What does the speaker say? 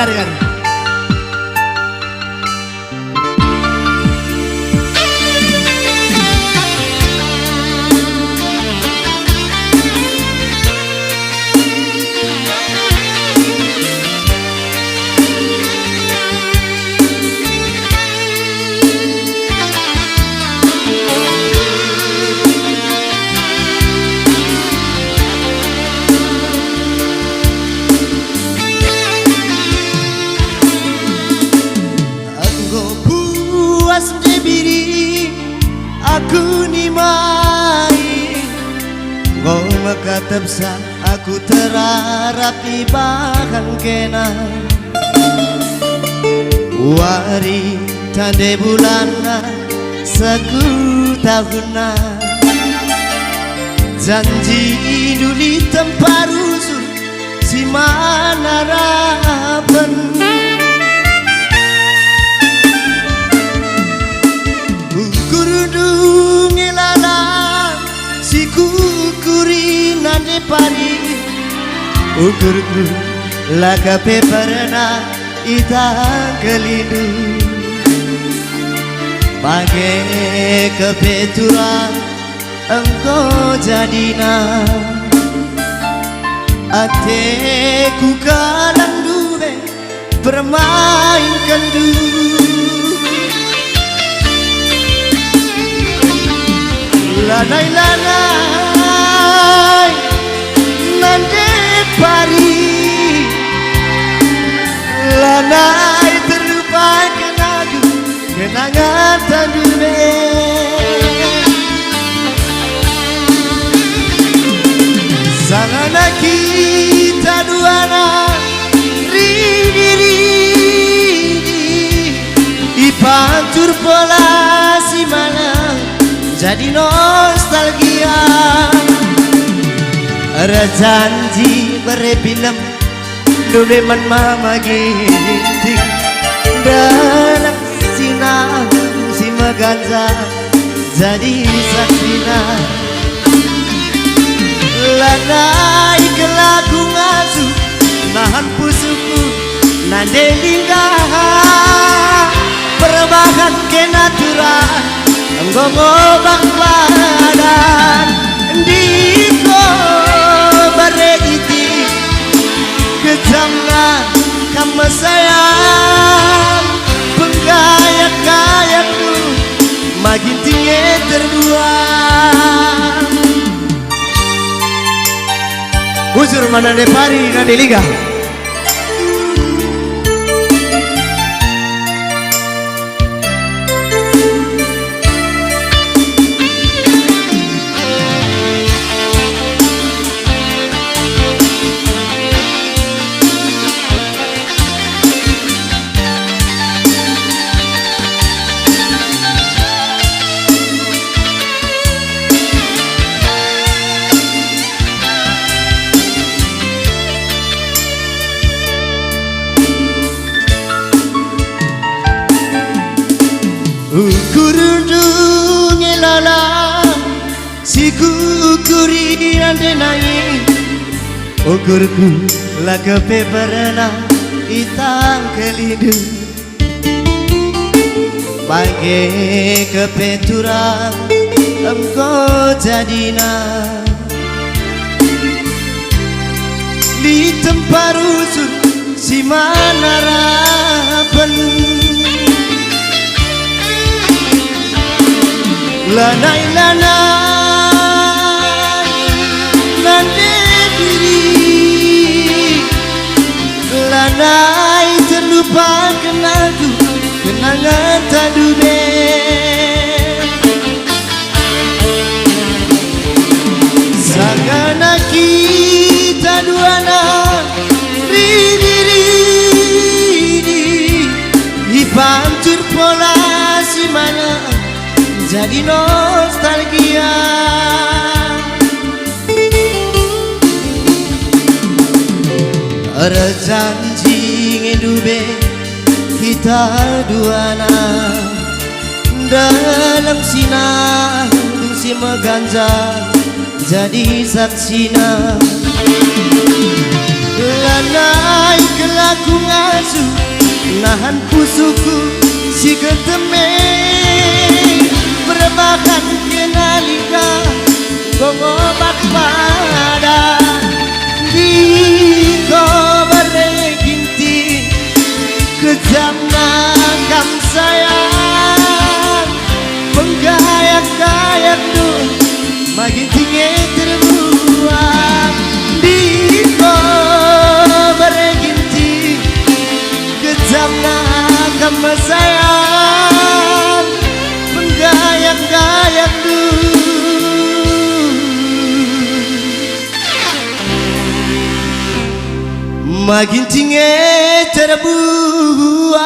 dengar. Aku ni mai ngau makatap sa aku terarapi bahan kena wari tande bulana saku tahuna janji duli temparusu si mana rapan nande pari ukurku lakape parana ita kelindu bagai kebetulan engkau jadina ateku kalang dube bermain kendu lanai nande pari lanai terlupakan aku kenangan tandune sangana kita duana rini ipantur pola si malam jadi nostalgia janji berepilem dube man mama ginting dalam sinang si maganza jadi saksina lanai kelaku ngasu nahan pusuku nande lingkah perubahan ke natural ngomong badan diko baregiti kejamlah kamu sayang penggayak-gayakku makin tinggi terdua Uzur mana nepari nade liga Ukurundu ngelala si kukuri ande nai ukurku lakape parana itang kelindu bagai kepeturan engkau jadina di tempat rusun si mana rapan lanai nande diri lanai terlupakan aku kenangan tandune sangana kita duana rini hipantur pola si mana jadi nostalgia ada janji ngedube kita duana dalam sinang si meganza jadi saksina lanai kelak aku ngasu nahan pusuku si keteme berbahan kenalika gogobat pada di bereginti kejam nakam sayang penggayak-gayak dun makin tinggi terbuang di bereginti kejam nakam sayang penggayak-gayak dun makin tinggi terbuang.